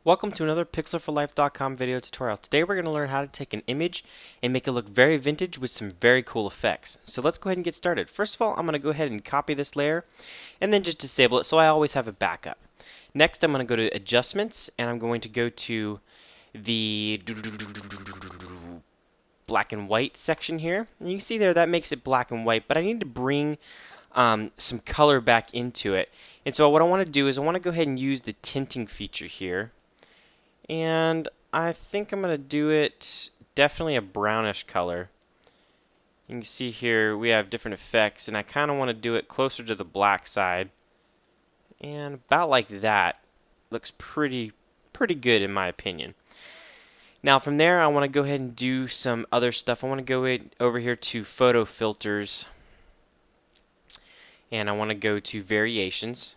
Welcome to another pixelforlife.com video tutorial. Today we're going to learn how to take an image and make it look very vintage with some very cool effects. So let's go ahead and get started. First of all, I'm going to go ahead and copy this layer and then just disable it so I always have a backup. Next, I'm going to go to Adjustments and I'm going to go to the black and white section here. And you can see there that makes it black and white, but I need to bring some color back into it. And so what I want to do is I want to go ahead and use the tinting feature here. And I think I'm going to do it definitely a brownish color. You can see here we have different effects, and I kind of want to do it closer to the black side. And about like that. Looks pretty good in my opinion. Now from there I want to go ahead and do some other stuff. I want to go over here to Photo Filters, and I want to go to Variations.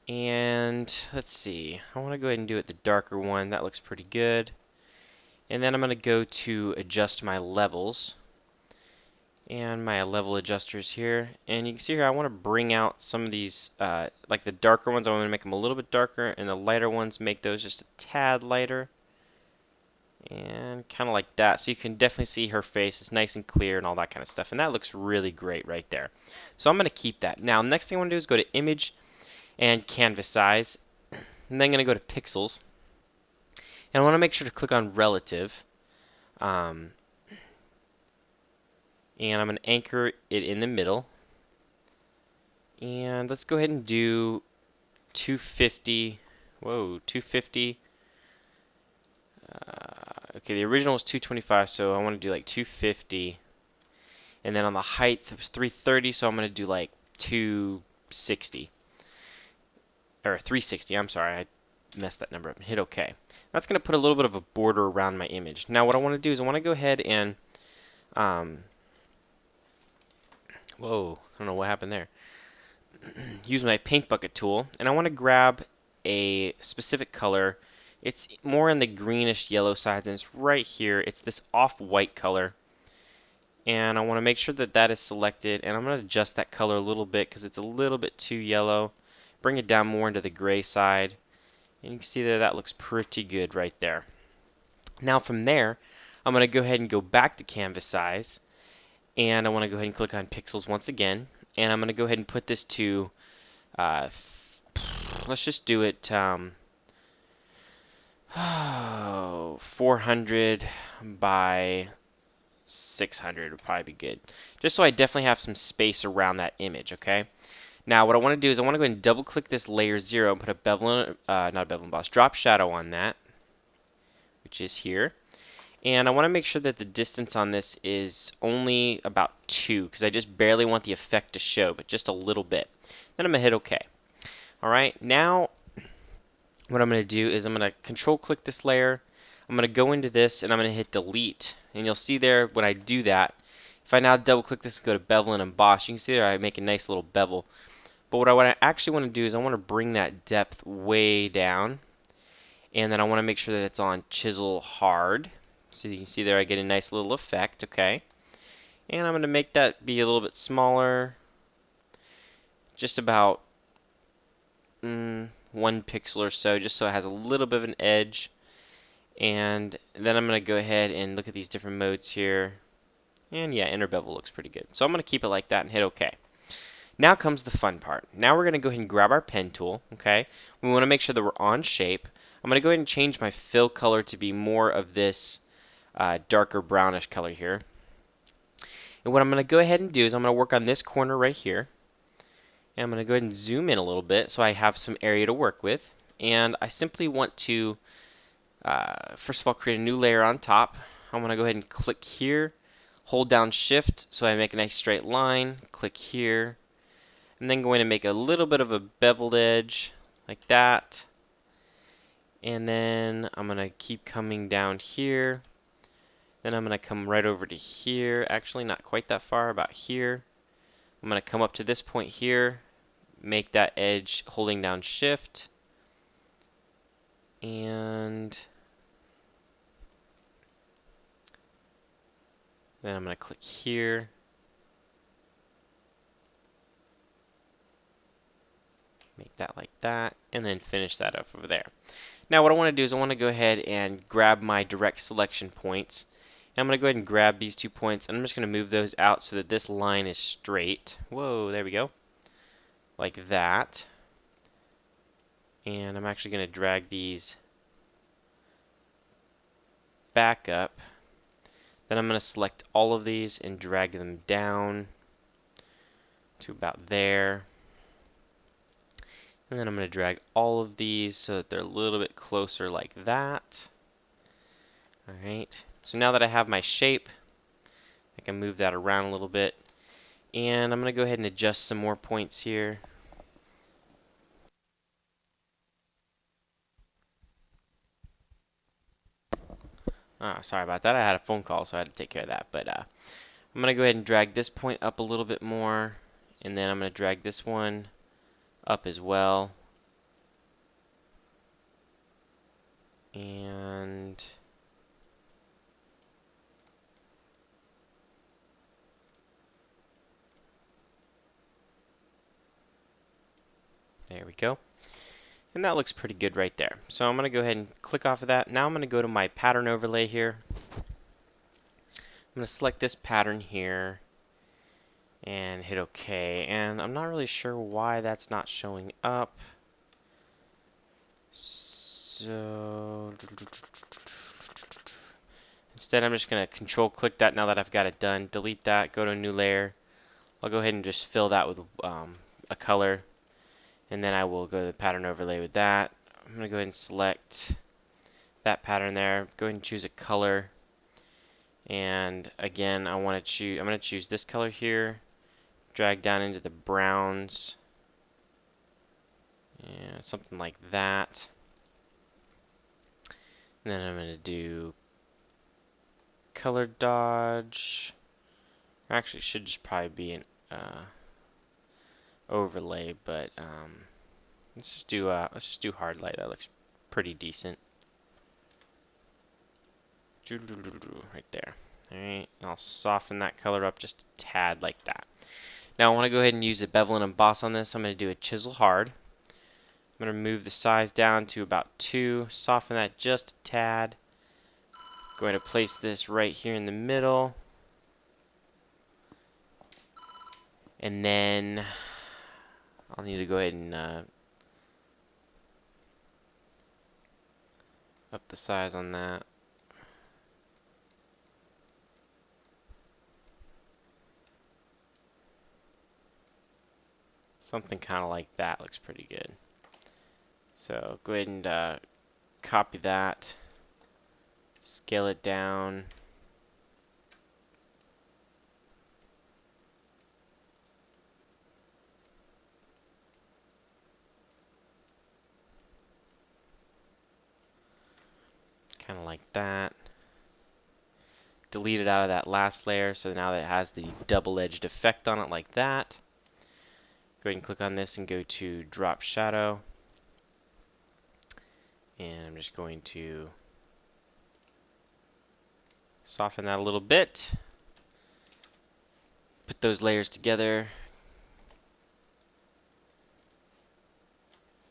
And let's see, I want to go ahead and do it the darker one. That looks pretty good. And then I'm going to go to adjust my levels and my level adjusters here. And you can see here I want to bring out some of these, like the darker ones, I want to make them a little bit darker, and the lighter ones make those just a tad lighter. And kind of like that. So you can definitely see her face. It's nice and clear and all that kind of stuff. And that looks really great right there. So I'm going to keep that. Now, next thing I want to do is go to Image and Canvas Size. And then I'm going to go to Pixels. And I want to make sure to click on Relative. And I'm going to anchor it in the middle. And let's go ahead and do 250. Whoa, 250. Okay, the original was 225, so I want to do like 250. And then on the height, it was 330, so I'm going to do like 260. Or 360, I'm sorry, I messed that number up and hit OK. That's going to put a little bit of a border around my image. Now what I want to do is I want to go ahead and, whoa, I don't know what happened there. Use my paint bucket tool, and I want to grab a specific color. It's more in the greenish yellow side, and it's right here. It's this off-white color. And I want to make sure that that is selected, and I'm going to adjust that color a little bit because it's a little bit too yellow. Bring it down more into the gray side, and you can see there that looks pretty good right there. Now from there, I'm going to go ahead and go back to Canvas Size, and I want to go ahead and click on Pixels once again, and I'm going to go ahead and put this to, let's just do it 400 by 600 would probably be good. Just so I definitely have some space around that image, okay? Now what I want to do is I want to go ahead and double click this layer 0 and put a bevel, not a bevel emboss, drop shadow on that, which is here. And I want to make sure that the distance on this is only about 2, because I just barely want the effect to show, but just a little bit. Then I'm going to hit OK. Alright, now what I'm going to do is I'm going to control click this layer. I'm going to go into this and I'm going to hit delete. And you'll see there when I do that, if I now double click this and go to bevel and emboss, you can see there I make a nice little bevel. But what I actually want to do is I want to bring that depth way down. And then I want to make sure that it's on chisel hard. So you can see there I get a nice little effect, okay? And I'm going to make that be a little bit smaller. Just about 1 pixel or so, just so it has a little bit of an edge. And then I'm going to go ahead and look at these different modes here. And yeah, inner bevel looks pretty good. So I'm going to keep it like that and hit OK. Now comes the fun part. Now we're going to go ahead and grab our pen tool, okay? We want to make sure that we're on shape. I'm going to go ahead and change my fill color to be more of this darker brownish color here. And what I'm going to go ahead and do is I'm going to work on this corner right here. And I'm going to go ahead and zoom in a little bit so I have some area to work with. And I simply want to, first of all, create a new layer on top. I'm going to go ahead and click here, hold down Shift so I make a nice straight line, click here, and then go in and make a little bit of a beveled edge like that. And then I'm going to keep coming down here. Then I'm going to come right over to here. Actually, not quite that far, about here. I'm going to come up to this point here, make that edge holding down Shift. And then I'm going to click here. Make that like that, and then finish that up over there. Now what I want to do is I want to go ahead and grab my direct selection points. And I'm going to go ahead and grab these 2 points, and I'm just going to move those out so that this line is straight. Whoa, there we go. Like that. And I'm actually going to drag these back up. Then I'm going to select all of these and drag them down to about there. And then I'm going to drag all of these so that they're a little bit closer like that. Alright, so now that I have my shape, I can move that around a little bit. And I'm going to go ahead and adjust some more points here. Sorry about that. I had a phone call, so I had to take care of that. But I'm going to go ahead and drag this point up a little bit more. And then I'm going to drag this one up as well. And there we go. And that looks pretty good right there. So I'm going to go ahead and click off of that. Now I'm going to go to my pattern overlay here. I'm going to select this pattern here and hit OK. And I'm not really sure why that's not showing up. So instead, I'm just going to control click that now that I've got it done. Delete that, go to a new layer. I'll go ahead and just fill that with a color. And then I will go to the pattern overlay with that. I'm going to go ahead and select that pattern there. Go ahead and choose a color. And again, I'm going to choose this color here. Drag down into the browns. Yeah, something like that. And then I'm going to do color dodge. Actually, it should just probably be an overlay, but let's just do hard light. That looks pretty decent. Right there. Alright, I'll soften that color up just a tad like that. Now I want to go ahead and use a bevel and emboss on this. I'm going to do a chisel hard. I'm going to move the size down to about 2, soften that just a tad. Going to place this right here in the middle. And then I'll need to go ahead and up the size on that. Something kind of like that looks pretty good. So go ahead and copy that, scale it down. Kind of like that. Delete it out of that last layer so now that it has the double-edged effect on it like that. Go ahead and click on this and go to drop shadow. And I'm just going to soften that a little bit. Put those layers together.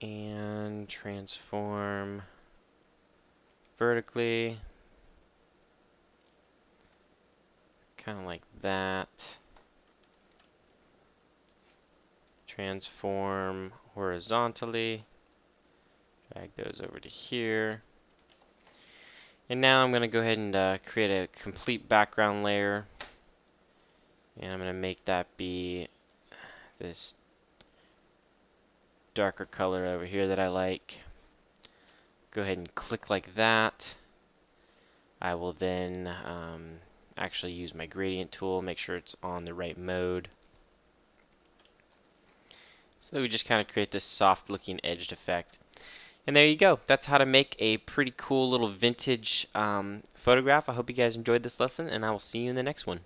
And transform vertically. Kind of like that. Transform horizontally. Drag those over to here. And now I'm going to go ahead and create a complete background layer. And I'm going to make that be this darker color over here that I like. Go ahead and click like that. I will then actually use my gradient tool, make sure it's on the right mode. So we just kind of create this soft looking edged effect. And there you go. That's how to make a pretty cool little vintage photograph. I hope you guys enjoyed this lesson, and I will see you in the next one.